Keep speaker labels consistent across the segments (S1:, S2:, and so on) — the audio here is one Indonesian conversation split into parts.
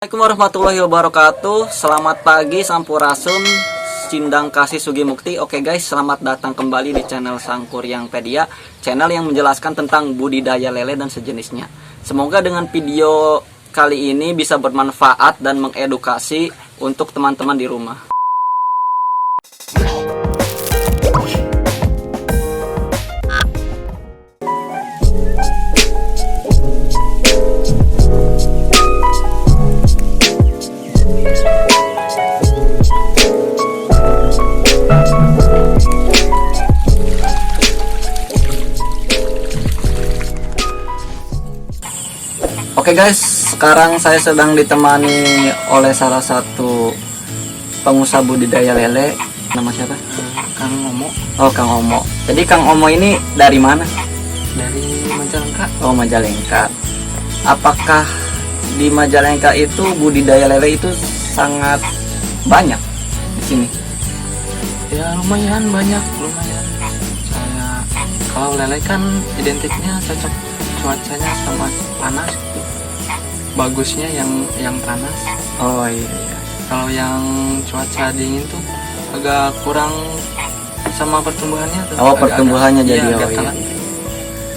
S1: Assalamualaikum warahmatullahi wabarakatuh. Selamat pagi Sampurasun, Cindang Kasih Sugi Mukti. Oke guys, selamat datang kembali di channel Sangkuryangpedia, channel yang menjelaskan tentang budidaya lele dan sejenisnya. Semoga dengan video kali ini bisa bermanfaat dan mengedukasi untuk teman-teman di rumah. Oke guys, sekarang saya sedang ditemani oleh salah satu pengusaha budidaya lele. Nama siapa?
S2: Kang Omo.
S1: Oh, Kang Omo. Jadi Kang Omo ini dari mana?
S2: Dari Majalengka.
S1: Oh, Majalengka. Apakah di Majalengka itu budidaya lele itu sangat banyak di sini?
S2: Ya lumayan banyak, lumayan. Saya kalau lele kan identiknya cocok cuacanya sama panas. Bagusnya yang panas.
S1: Oh iya.
S2: Kalau yang cuaca dingin tuh agak kurang sama pertumbuhannya tuh.
S1: Oh, pertumbuhannya jadi
S2: agak
S1: oh, iya.
S2: telat.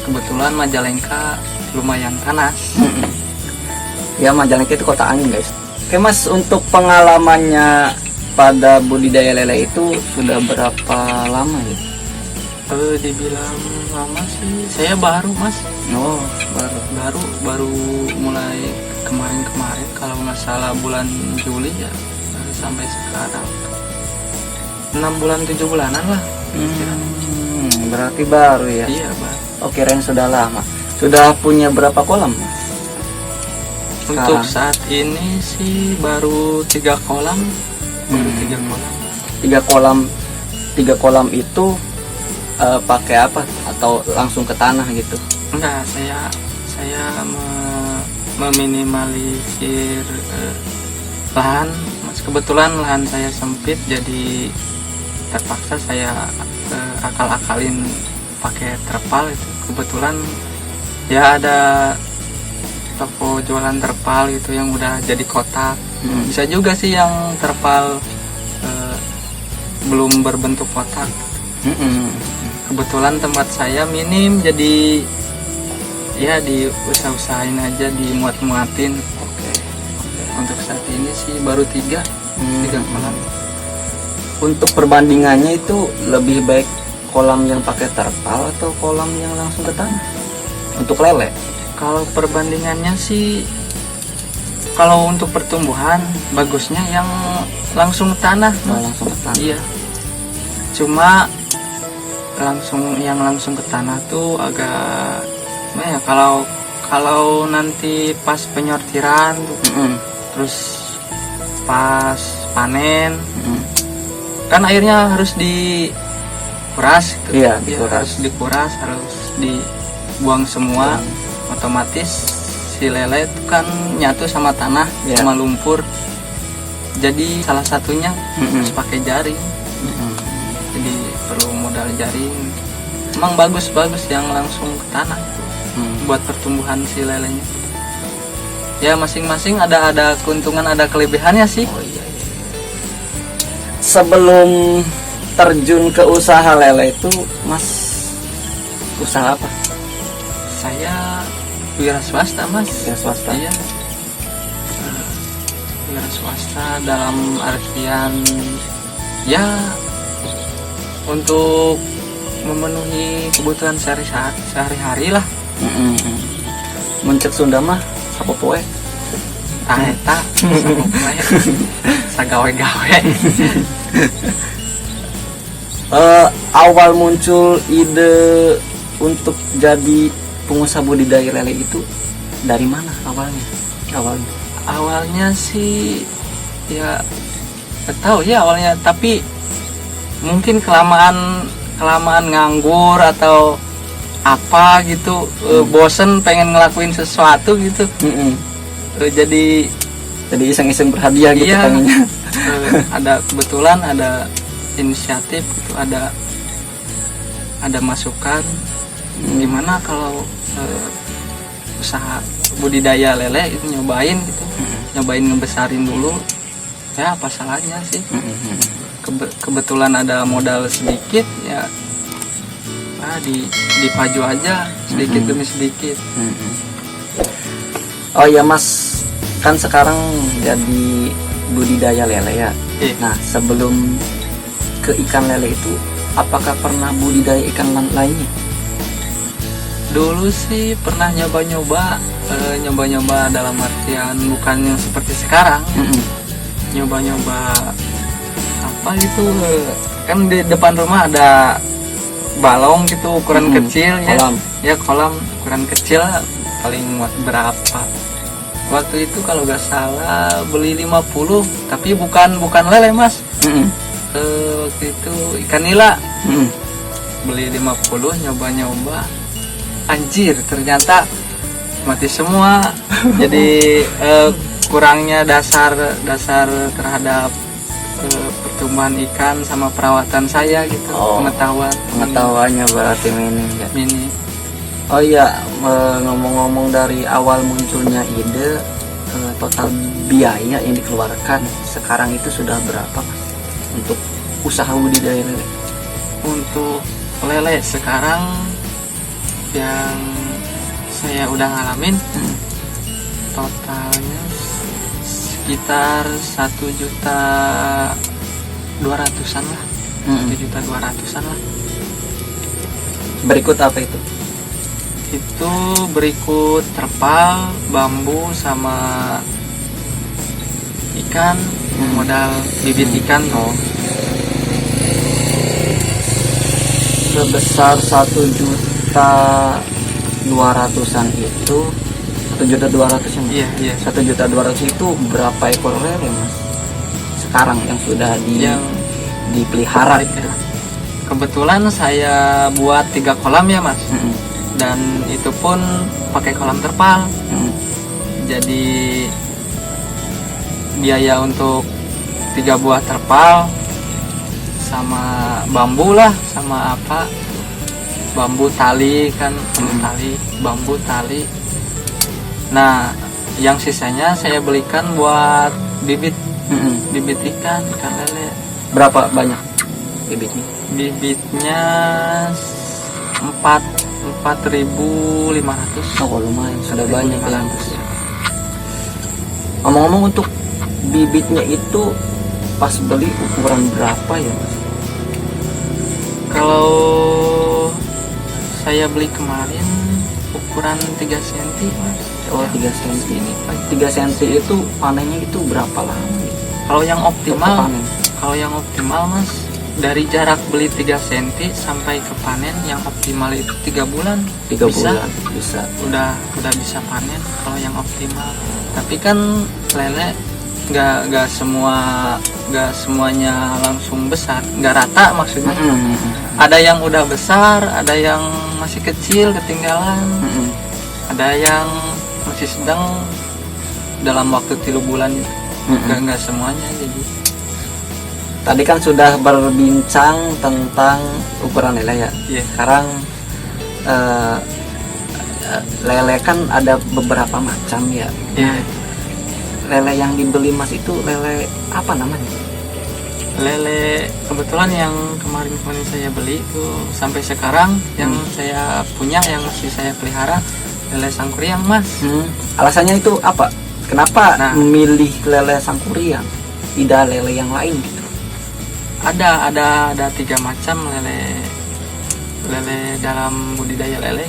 S2: Kebetulan Majalengka lumayan panas.
S1: Ya, Majalengka itu kota angin guys. Oke Mas, untuk pengalamannya pada budidaya lele itu sudah berapa lama ya?
S2: Dibilang lama sih, saya baru Mas.
S1: Oh,
S2: baru mulai kemarin kalau nggak salah bulan Juli ya, sampai sekarang 6 bulan 7 bulanan lah.
S1: Berarti baru ya?
S2: Iya baru.
S1: Oke, kirain sudah lama. Sudah punya berapa kolam?
S2: Untuk saat ini sih baru 3 kolam. Baru 3 kolam.
S1: 3 kolam itu pakai apa? Atau langsung ke tanah gitu?
S2: Enggak, saya meminimalisir lahan. Mas, kebetulan lahan saya sempit, jadi terpaksa saya akal-akalin pakai terpal itu. Kebetulan ya ada toko jualan terpal itu yang udah jadi kotak. Bisa juga sih yang terpal belum berbentuk kotak. Kebetulan tempat saya minim, jadi ya diusahain aja, dimuat-muatin.
S1: Oke.
S2: Untuk saat ini sih baru 3 kolam.
S1: Untuk perbandingannya itu lebih baik kolam yang pakai terpal atau kolam yang langsung ke tanah untuk lele?
S2: Kalau perbandingannya sih, kalau untuk pertumbuhan bagusnya yang langsung ke tanah.
S1: Langsung ke tanah.
S2: Iya. Cuma langsung ke tanah tuh agak ya, kalau nanti pas penyortiran tuh, terus pas panen, kan airnya harus dikuras gitu.
S1: Iya, dikuras.
S2: harus dibuang semua. Otomatis si lele itu kan nyatu sama tanah, sama lumpur. Jadi salah satunya harus pakai jaring. Jadi perlu modal jaring. Emang bagus yang langsung ke tanah buat pertumbuhan si lelenya. Ya masing-masing ada keuntungan, ada kelebihannya sih.
S1: Oh, iya. Sebelum terjun ke usaha lele itu Mas usaha apa?
S2: Saya wira swasta Mas.
S1: Wira swasta?
S2: Iya. Wira swasta dalam artian ya untuk memenuhi kebutuhan sehari-hari lah.
S1: Mencek Sunda mah sapopoe.
S2: Eta sagawe-gawe.
S1: Awal muncul ide untuk jadi pengusaha budidaya lele itu dari mana awalnya?
S2: Awalnya sih ya nggak tahu ya awalnya, tapi mungkin kelamaan nganggur atau apa gitu, bosen pengen ngelakuin sesuatu gitu. Jadi
S1: iseng-iseng berhadiah gitu
S2: iya,
S1: pengennya.
S2: Kebetulan ada inisiatif gitu, ada masukan gimana kalau usaha budidaya lele itu nyobain gitu, nyobain ngebesarin dulu. Ya apa salahnya sih? Kebetulan ada modal sedikit ya, dipaju aja sedikit demi sedikit.
S1: Oh ya Mas, kan sekarang jadi budidaya lele ya. Nah sebelum ke ikan lele itu, apakah pernah budidaya ikan lainnya?
S2: Dulu sih pernah nyoba-nyoba dalam artian bukan yang seperti sekarang. Nyoba-nyoba apa itu, kan di depan rumah ada balong gitu ukuran kecil
S1: kolam.
S2: Ya kolam ukuran kecil paling muat berapa. Waktu itu kalau nggak salah beli 50, tapi bukan lele Mas. Waktu itu ikan nila. Beli 50, nyoba-nyoba, anjir ternyata mati semua. Jadi kurangnya dasar terhadap pertumbuhan ikan sama perawatan saya gitu.
S1: Pengetahuannya berarti minim ya.
S2: Minim.
S1: Oh iya, ngomong-ngomong dari awal munculnya ide, total biaya yang dikeluarkan sekarang itu sudah berapa Mas untuk usaha budidaya lele?
S2: Untuk lele sekarang yang saya udah ngalamin, totalnya sekitar 1.200.000-an lah. 1.200.000-an lah.
S1: Berikut apa itu?
S2: Itu berikut terpal, bambu, sama ikan, modal bibit ikan.
S1: Sebesar 1.200.000-an itu, 1.200.000 ya? Iya. 1.200.000 itu berapa ekor lele Mas sekarang yang sudah dipelihara gitu?
S2: Kebetulan saya buat 3 kolam ya Mas. Dan itu pun pakai kolam terpal. Jadi biaya untuk 3 buah terpal sama bambu lah, sama apa, bambu tali kan, bambu tali. Nah yang sisanya saya belikan buat bibit ikan lele.
S1: Berapa banyak bibitnya?
S2: Bibitnya 4.500.
S1: Oh lumayan, sudah banyak ya. Ngomong-ngomong, untuk bibitnya itu pas beli ukuran berapa ya Mas?
S2: Kalau saya beli kemarin ukuran 3 cm Mas.
S1: Oh 3 cm. 3 cm itu panennya itu berapa lama?
S2: Kalau yang optimal Mas, dari jarak beli 3 cm sampai ke panen yang optimal itu 3 bulan.
S1: 3 bulan bisa.
S2: Udah bisa panen kalau yang optimal. Tapi kan lele nggak semuanya langsung besar, nggak rata maksudnya. Ada yang udah besar, ada yang masih kecil ketinggalan, ada yang masih sedang dalam waktu 3 bulan. Nggak semuanya. Jadi
S1: tadi kan sudah berbincang tentang ukuran lele ya. Sekarang lele kan ada beberapa macam ya. Lele yang dibeli Mas itu lele apa namanya?
S2: Lele kebetulan yang kemarin saya beli itu sampai sekarang yang saya punya, yang masih saya pelihara, lele sangkuriang Mas.
S1: Alasannya itu apa? Kenapa memilih lele sangkuriang, tidak lele yang lain gitu?
S2: Ada 3 macam lele dalam budidaya lele.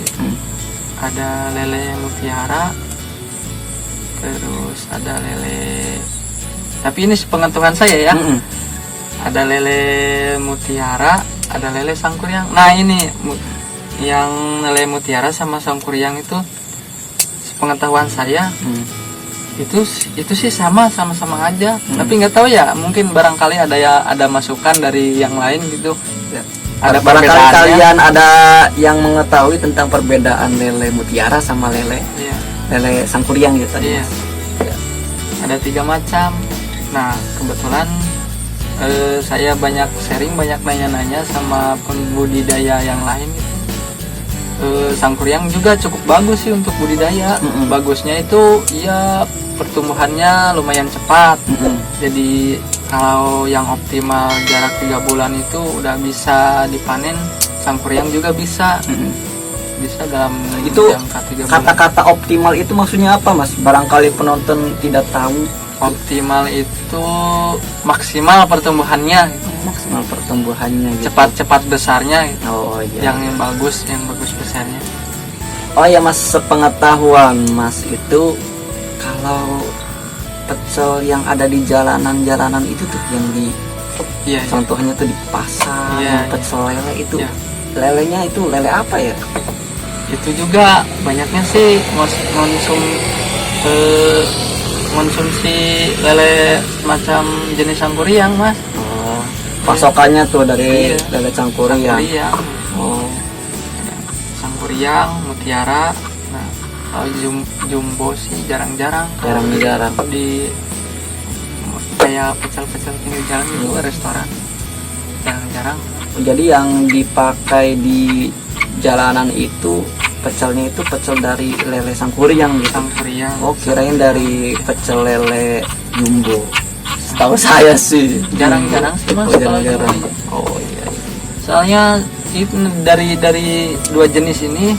S2: Ada lele mutiara, terus ada lele, tapi ini sepengetahuan saya ya. Ada lele mutiara, ada lele sangkuriang. Nah ini yang lele mutiara sama sangkuriang itu sepengetahuan saya, itu sih sama-sama aja. Tapi nggak tahu ya, mungkin barangkali ada masukan dari yang lain gitu.
S1: Ada barangkali kalian ada yang mengetahui tentang perbedaan lele mutiara sama lele sangkuriang gitu tadi.
S2: Ada 3 macam. Nah kebetulan saya banyak sharing, banyak nanya-nanya sama pembudidaya yang lain gitu. Sangkuriang juga cukup bagus sih untuk budidaya. Bagusnya itu ya pertumbuhannya lumayan cepat. Jadi kalau yang optimal jarak 3 bulan itu udah bisa dipanen. Sangkuriang juga bisa. Bisa dalam
S1: Itu
S2: jangka 3 bulan.
S1: kata-kata optimal itu maksudnya apa, Mas? Barangkali penonton tidak tahu.
S2: Optimal itu maksimal pertumbuhannya,
S1: Maksimal pertumbuhannya gitu.
S2: cepat besarnya gitu.
S1: Oh iya.
S2: yang bagus besarnya.
S1: Oh ya Mas, sepengetahuan Mas itu kalau pecel yang ada di jalanan-jalanan itu tuh yang di
S2: Iya.
S1: contohnya tuh di pasar,
S2: Iya,
S1: yang pecel lele itu.
S2: Iya.
S1: Lelenya itu lele apa ya?
S2: Itu juga banyaknya sih konsumsi lele macam jenis sangkuriang, Mas.
S1: Oh, pasokannya tuh dari
S2: Iya.
S1: lele cangkuriang.
S2: Sangkuriang.
S1: Oh,
S2: Sangkuriang, mutiara. Nah, kalau jumbo sih jarang-jarang. Kalau
S1: Jarang-jarang.
S2: di kayak pecel-pecel pinggir jalan itu restoran. Jarang-jarang.
S1: jadi yang dipakai di jalanan itu pecelnya itu pecel dari lele sangkuriang gitu.
S2: Sangkuriang.
S1: Oh, kirain dari pecel lele jumbo. Setahu saya sih
S2: Jarang-jarang sih, Mas.
S1: Oh,
S2: kalau
S1: jarang-jarang.
S2: jumbo.
S1: Oh iya.
S2: Soalnya itu dari dua jenis ini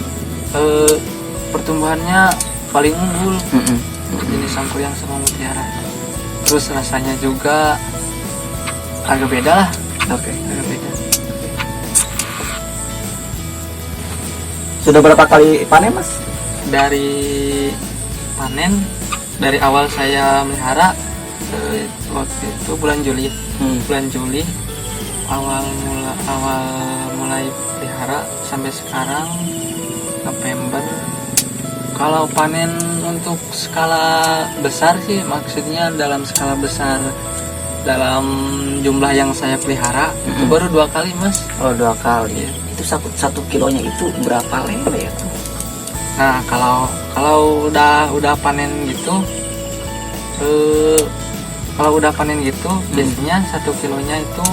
S2: pertumbuhannya paling unggul. Jenis sangkuriang sama mutiara. Terus rasanya juga agak beda lah.
S1: Oke.
S2: Agak beda.
S1: Sudah berapa kali panen, Mas?
S2: Dari panen, dari awal saya melihara waktu itu bulan Juli. Bulan Juli awal mulai pelihara sampai sekarang November. Kalau panen untuk skala besar sih, maksudnya dalam skala besar dalam jumlah yang saya pelihara itu baru 2 kali, Mas.
S1: Oh, 2 kali. Itu satu kilonya itu berapa lele ya?
S2: Nah, kalau udah panen gitu, kalau udah panen gitu biasanya 1 kilonya itu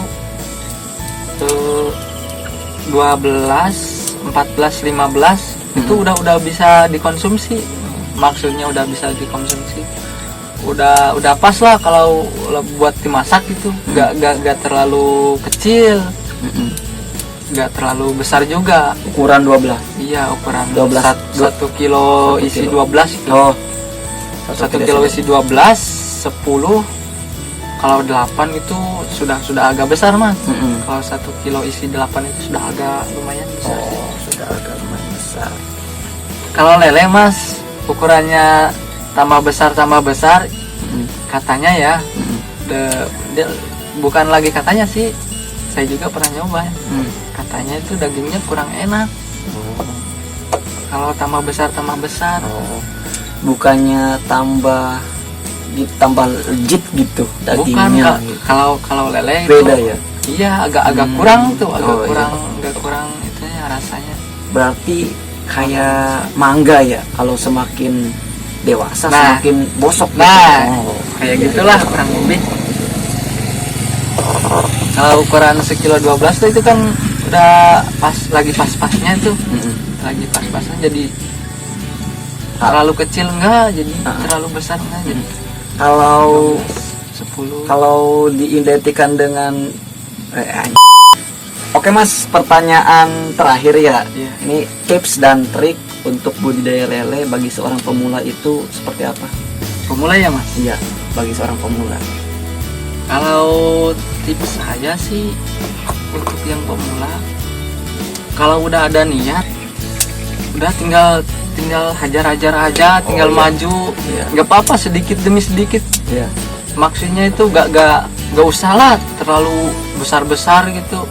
S2: 12, 14, 15 itu udah bisa dikonsumsi. Maksudnya udah bisa dikonsumsi. Udah pas lah kalau buat dimasak itu. Gak terlalu kecil. Nggak terlalu besar juga.
S1: Ukuran 12.
S2: Iya, ukuran
S1: 12.
S2: 1 kilo isi 12 itu.
S1: Oh,
S2: 1 kilo isi 12, 10. Kalau 8 itu sudah agak besar, Mas. Kalau 1 kilo isi 8 itu sudah agak lumayan besar sih.
S1: Oh, sudah agak lumayan besar.
S2: Kalau lele, Mas, ukurannya tambah besar katanya ya. Bukan lagi katanya sih. Saya juga pernah nyoba. Katanya itu dagingnya kurang enak. Kalau tambah besar.
S1: Oh, bukannya ditambah legit gitu dagingnya.
S2: Bukan,
S1: gitu.
S2: kalau lele
S1: Beda
S2: itu
S1: ya.
S2: iya agak kurang tuh,
S1: Oh, iya.
S2: agak kurang itu ya rasanya.
S1: Berarti kayak mangga ya, kalau semakin dewasa
S2: Nah.
S1: semakin bosok.
S2: Nah,
S1: gitu. Oh,
S2: kayak
S1: iya,
S2: gitulah
S1: iya.
S2: kurang lebih. Kalau ukuran sekilo 12 tuh itu kan udah lagi pas-pasnya tuh. Lagi pas-pasnya, jadi terlalu kecil enggak, jadi terlalu besar enggak, jadi
S1: Kalau
S2: 10.
S1: kalau diidentikan dengan Oke Mas, pertanyaan terakhir ya.
S2: Iya.
S1: Ini tips dan trik untuk budidaya lele bagi seorang pemula itu seperti apa?
S2: Pemula ya, Mas?
S1: Iya, bagi seorang pemula.
S2: Kalau tips saya sih untuk yang pemula, kalau udah ada niat, udah tinggal hajar aja, tinggal
S1: iya.
S2: maju,
S1: Iya.
S2: nggak apa-apa sedikit demi sedikit.
S1: Iya.
S2: Maksudnya itu gak usah lah terlalu besar gitu,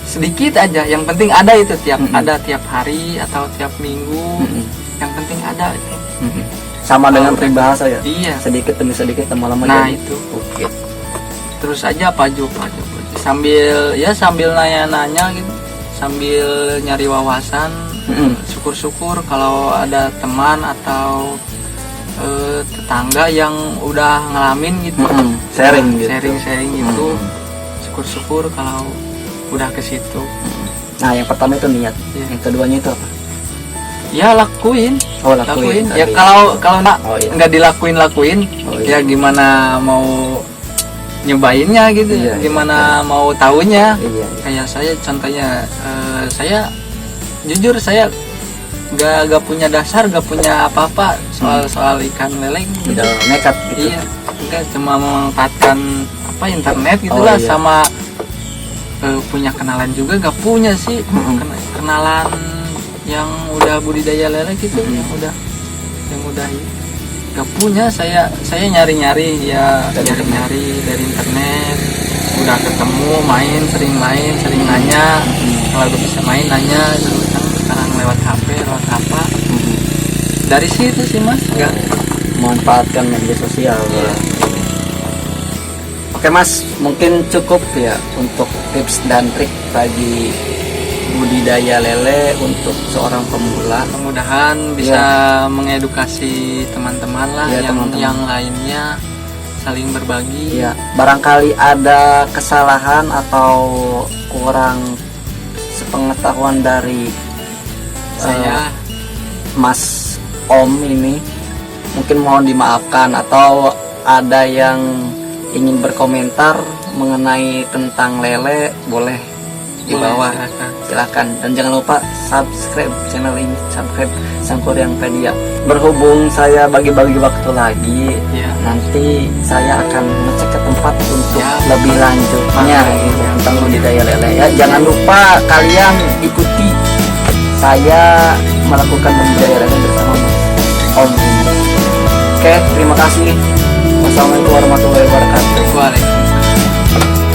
S2: sedikit aja. Yang penting ada itu ada tiap hari atau tiap minggu. Yang penting ada itu.
S1: Sama dengan peribahasa ya.
S2: Iya.
S1: Sedikit demi sedikit lama-lama
S2: Nah
S1: jadi.
S2: itu.
S1: Oke.
S2: Terus aja paju sambil nanya-nanya gitu, sambil nyari wawasan. Syukur-syukur kalau ada teman atau tetangga yang udah ngalamin gitu,
S1: Sharing gitu.
S2: sharing gitu. Syukur-syukur kalau udah ke situ.
S1: Nah, yang pertama itu niat.
S2: Iya.
S1: Yang keduanya itu apa?
S2: Ya lakuin.
S1: Oh, lakuin.
S2: Ya
S1: tadi.
S2: kalau nggak
S1: Oh, iya.
S2: nggak dilakuin
S1: Oh, iya.
S2: ya gimana mau nyobainnya gitu,
S1: Iya,
S2: gimana mau tahunya.
S1: Iya.
S2: Kayak saya contohnya, saya jujur saya nggak punya dasar, nggak punya apa-apa soal ikan lele.
S1: Udah nekat gitu.
S2: Iya, enggak, cuma memanfaatkan internet gitulah.
S1: iya.
S2: Sama punya kenalan juga nggak punya sih. Kenalan yang udah budidaya lele gitu, yang udah nggak punya. Saya nyari ya, nyari dari internet, udah ketemu, sering nanya. Kalau udah bisa main nanya, terus kan sekarang lewat HP, lewat apa, dari situ sih mas. Nggak.
S1: Memanfaatkan media sosial.
S2: Iya.
S1: Oke mas, mungkin cukup ya untuk tips dan trik bagi budidaya lele untuk seorang pemula.
S2: Mudah-mudahan bisa mengedukasi teman-teman lah,
S1: Iya, teman-teman.
S2: yang lainnya, saling berbagi.
S1: Ya, barangkali ada kesalahan atau kurang sepengetahuan dari
S2: Saya
S1: Mas Om ini, mungkin mohon dimaafkan. Atau ada yang ingin berkomentar mengenai tentang lele, boleh di bawah. Silakan, dan jangan lupa subscribe channel ini, subscribe Sang Kuryang Pedia. Berhubung saya bagi-bagi waktu lagi,
S2: Ya.
S1: nanti saya akan ngecek ke tempat untuk
S2: Ya.
S1: lebih lanjutnya gitu, tentang budidaya lele ya. Jangan lupa kalian ikuti saya melakukan budidaya lele bersama Mas Om ini. Oke, terima kasih. Wassalamualaikum warahmatullahi wabarakatuh.
S2: Waalaikumsalam.